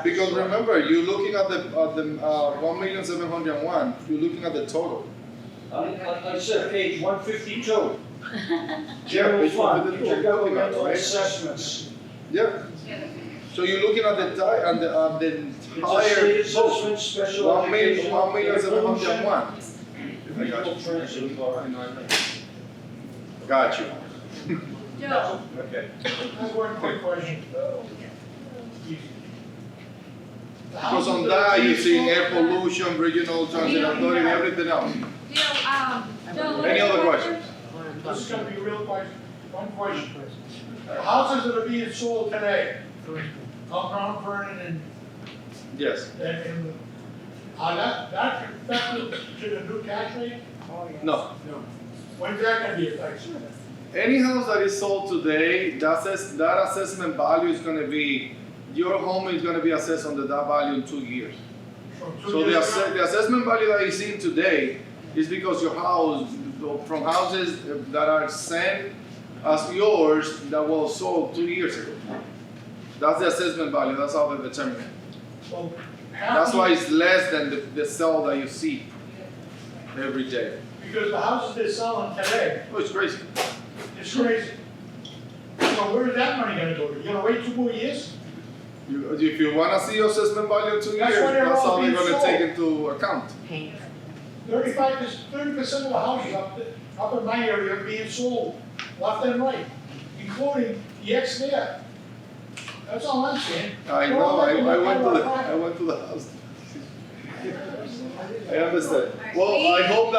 because remember, you're looking at the 1,701,000. You're looking at the total. I said page 152. General Page fund, 152, intergovernmental right? assessments. Yeah. So you're looking at the It's a entire state assessment, special education. 1,701,000. I got you. Regional transit authority. Got you. Joe, Okay. I have one quick question. Because on that, you see air pollution, regional transit authority, everything else. Joe. Any other questions? This is gonna be a real question, one question. The houses that are being sold today, on Mount Vernon and Yes. are that effective to the new tax rate? No. When's that gonna be effective? Any house that is sold today, that assessment value is gonna be, your home is gonna be assessed under that value in 2 years. From 2 So years ago? the assessment value that you see today is because your house, from houses that are sent as yours that was sold 2 years ago. That's the assessment value, that's how they determine it. So That's why it's less than the sale that you see every day. because the houses they're selling today, Oh, it's crazy. it's crazy. So where is that money gonna go? You're gonna wait 2 more years? If you wanna see your assessment value in 2 That's years, why they're that's all how they're being gonna sold. take into account. 30% of the houses up in my area are being sold, left and right, including the ex there. That's all I'm saying. I know, I went to the house. I understand. Well, I hope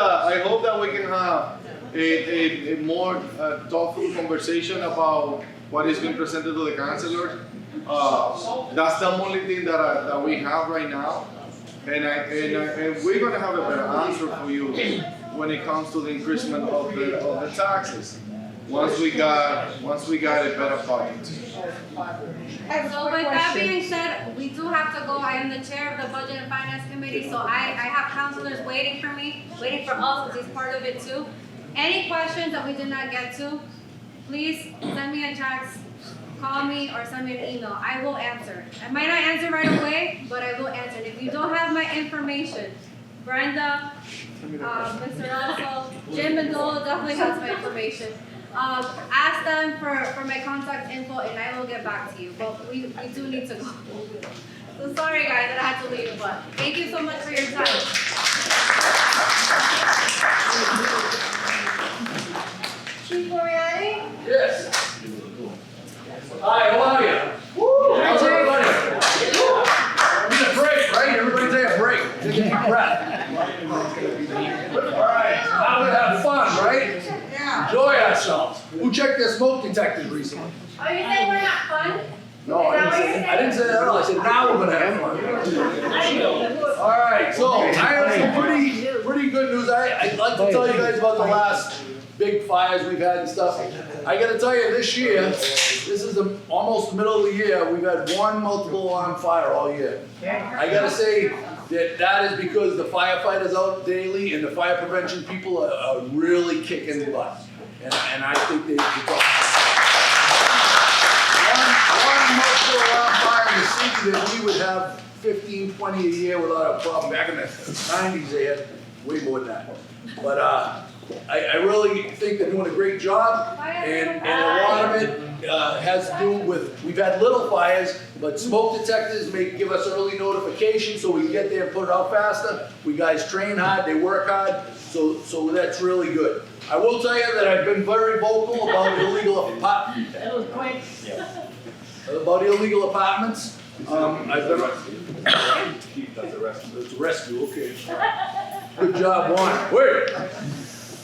that we can have a more thoughtful conversation about what is being presented to the councilors. That's the only thing that we have right now. And we're gonna have a better answer for you when it comes to the increasement of the taxes. Once we got a better budget. So with that being said, we do have to go. I am the chair of the Budget and Finance Committee, so I have counselors waiting for me, waiting for us, because he's part of it too. Any questions that we did not get to, please send me a text, call me, or send me an email. I will answer. I might not answer right away, but I will answer. And if you don't have my information, Brenda, Mr. Russell, Jim Mendola definitely has my information. Ask them for my contact info and I will get back to you, but we do need to go. So sorry guys that I had to leave, but thank you so much for your time. Chief Moriarty? Yes. Hi, how are you? How's everybody? Need a break, right? Everybody take a break. Take a deep breath. All right, now we're gonna have fun, right? Yeah. Enjoy ourselves. Who checked their smoke detectors recently? Oh, you saying we're not fun? No, I didn't say that at all. I said now we're gonna have fun. All right, so I have some pretty good news. I'd like to tell you guys about the last big fires we've had and stuff. I gotta tell you, this year, this is almost the middle of the year, we've had one multiple alarm fire all year. I gotta say that is because the firefighters out daily and the fire prevention people are really kicking butt. And I think they one multiple alarm fire in the city that we would have 15, 20 a year without a problem. Back in the 90s, they had way more than that. But I really think they're doing a great job, and a lot of it has to do with, we've had little fires, but smoke detectors give us early notification so we can get there and put it out faster. We guys train hard, they work hard, so that's really good. I will tell you that I've been very vocal about illegal apartments. That was quick. About illegal apartments. I've been. It's a rescue, okay. Good job, Juan. Wait.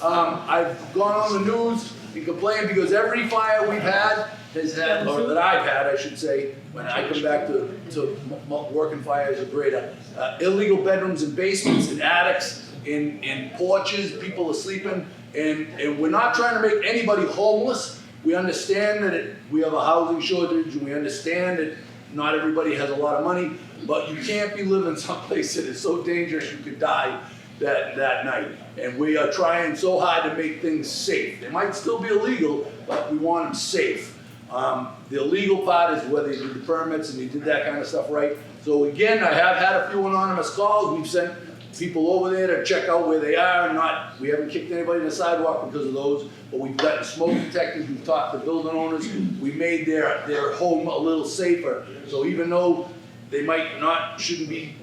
I've gone on the news and complained because every fire we've had has had, or that I've had, I should say, when I come back to working fire as a grader, illegal bedrooms and basements and attics, in porches, people are sleeping, and we're not trying to make anybody homeless. We understand that we have a housing shortage, and we understand that not everybody has a lot of money, but you can't be living someplace that is so dangerous you could die that night. And we are trying so hard to make things safe. They might still be illegal, but we want them safe. The illegal part is whether you did the permits and you did that kind of stuff right. So again, I have had a few anonymous calls. We've sent people over there to check out where they are. We haven't kicked anybody in the sidewalk because of those, but we've gotten smoke detectors. We've talked to building owners. We made their home a little safer. So even though they shouldn't be,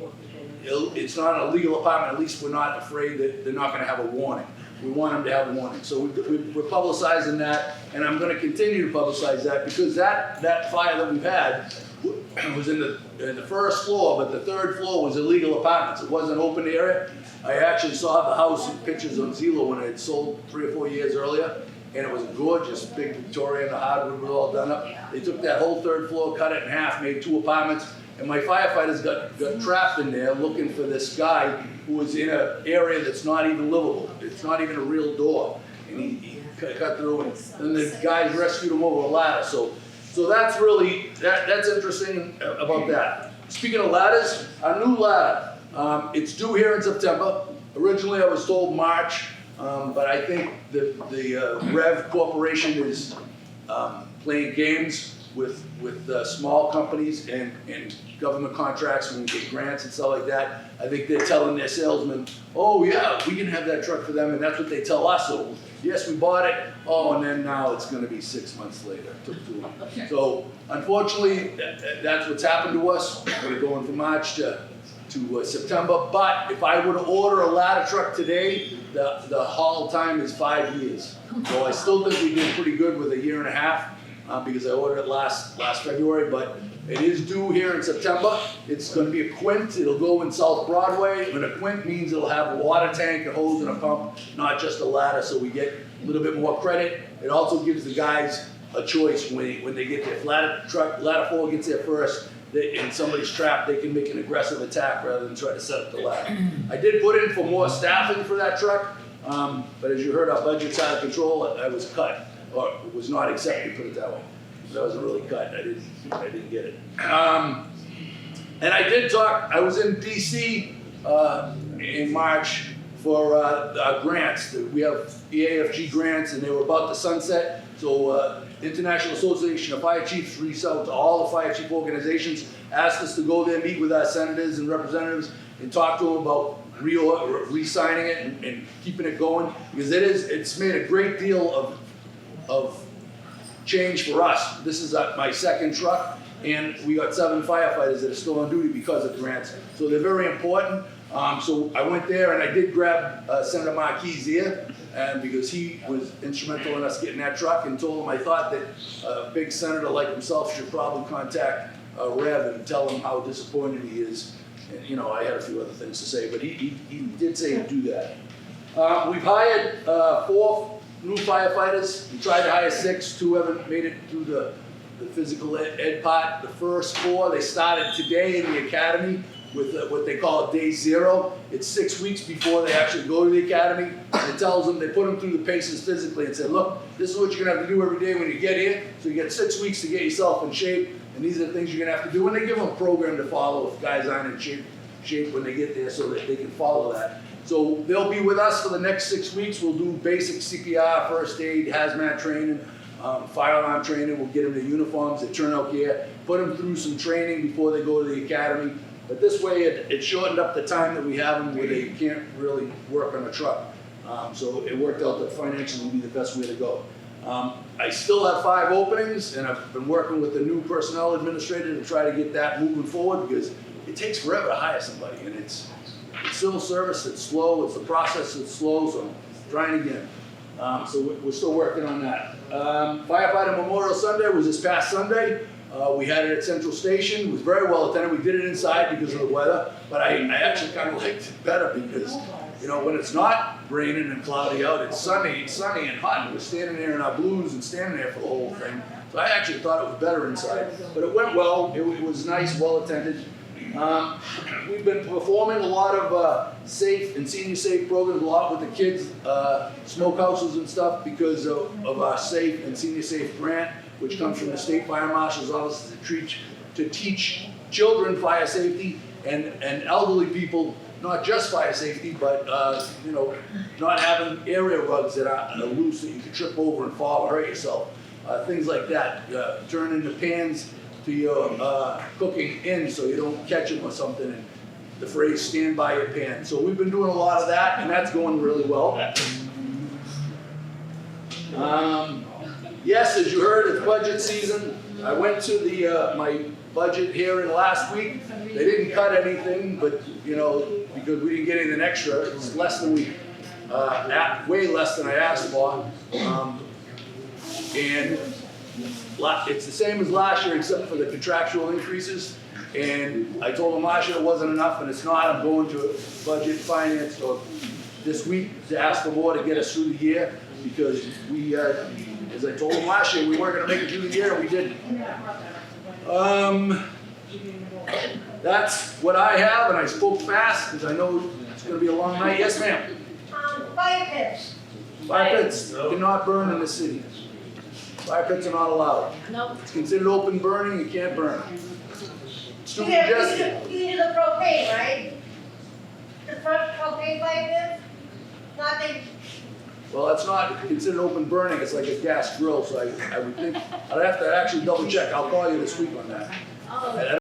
it's not an illegal apartment, at least we're not afraid that they're not gonna have a warning. We want them to have a warning. So we're publicizing that, and I'm gonna continue to publicize that because that fire that we've had was in the first floor, but the third floor was illegal apartments. It wasn't open area. I actually saw the house in pictures on Zillow when it had sold 3 or 4 years earlier, and it was a gorgeous big Victorian. The hardwood was all done up. They took that whole third floor, cut it in half, made 2 apartments, and my firefighters got trapped in there looking for this guy who was in an area that's not even livable. It's not even a real door, and he cut through, and then the guys rescued him over a ladder. So that's really, that's interesting about that. Speaking of ladders, our new ladder, it's due here in September. Originally I was told March, but I think the Rev Corporation is playing games with small companies and government contracts when we get grants and stuff like that. I think they're telling their salesmen, oh yeah, we can have that truck for them, and that's what they tell us. So yes, we bought it, and then now it's gonna be 6 months later. It took too long. So unfortunately, that's what's happened to us. We're going from March to September, but if I were to order a ladder truck today, the haul time is 5 years. So I still think we did pretty good with 1.5 years. Because I ordered it last February, but it is due here in September. It's going to be a quint. It'll go in South Broadway, and a quint means it'll have a water tank, a hose, and a pump, not just a ladder, so we get a little bit more credit. It also gives the guys a choice when they get there. If ladder 4 gets there first, and somebody's trapped, they can make an aggressive attack rather than try to set up the ladder. I did put in for more staffing for that truck, but as you heard, our budget's out of control. I was cut. Or was not accepted, put it that way. That wasn't really cut. I didn't get it. And I did talk. I was in DC in March for grants. We have EAFG grants, and they were about to sunset. So International Association of Fire Chiefs reached out to all the fire chief organizations, asked us to go there, meet with our senators and representatives, and talk to them about re-signing it and keeping it going, because it's made a great deal of change for us. This is my second truck, and we got 7 firefighters that are still on duty because of grants. So they're very important. So I went there and I did grab Senator Marquis here. and because he was instrumental in us getting that truck, and told him I thought that a big senator like himself should probably contact Rev and tell him how disappointed he is. And, you know, I had a few other things to say, but he did say to do that. We've hired 4 new firefighters. We tried to hire 6, 2 haven't made it through the physical ed part. The first 4, they started today in the academy with what they call day 0. It's 6 weeks before they actually go to the academy. And it tells them, they put them through the paces physically and say, look, this is what you're gonna have to do every day when you get here. So you get 6 weeks to get yourself in shape, and these are the things you're gonna have to do. And they give them a program to follow if guys aren't in shape when they get there, so that they can follow that. So they'll be with us for the next 6 weeks. We'll do basic CPR, first aid, hazmat training, fire alarm training. We'll get them their uniforms, their turnout gear, put them through some training before they go to the academy. But this way, it shortened up the time that we have them where they can't really work on a truck. So it worked out that financially would be the best way to go. I still have 5 openings, and I've been working with the new personnel administrator to try to get that moving forward, because it takes forever to hire somebody, and it's civil service, it's slow, it's the process that's slow, so I'm trying again. So we're still working on that. Firefighter Memorial Sunday was this past Sunday. We had it at Central Station. It was very well attended. We did it inside because of the weather, but I actually kind of liked it better because, you know, when it's not raining and cloudy out, it's sunny and hot. We're standing there in our blues and standing there for the whole thing. So I actually thought it was better inside, but it went well. It was nice, well attended. We've been performing a lot of safe and senior safe programs, a lot with the kids, smokehouses and stuff, because of our safe and senior safe grant, which comes from the State Fire Marshal's Office to teach children fire safety and elderly people, not just fire safety, but you know, not having area rugs that are loose that you can trip over and fall or hurt yourself. Things like that. Turning the pans to your cooking in so you don't catch them or something, and the phrase stand by your pan. So we've been doing a lot of that, and that's going really well. Yes, as you heard, it's budget season. I went to the my budget hearing last week. They didn't cut anything, but you know, because we didn't get anything extra, it's less than way less than I asked for. And it's the same as last year except for the contractual increases. And I told them last year it wasn't enough, and it's not. I'm going to budget finance this week to ask for more to get us through the year, because we, as I told them last year, we weren't going to make it through the year, and we didn't. That's what I have, and I spoke fast because I know it's going to be a long night. Yes, ma'am. Fire pits. Fire pits cannot burn in the city. Fire pits are not allowed. Nope. It's considered open burning, you can't burn. It's too You congested. do the propane, right? The first propane fire pit? Nothing. Well, it's not considered open burning, it's like a gas grill, so I would think, I'd have to actually double check. I'll call you this week on that. Oh.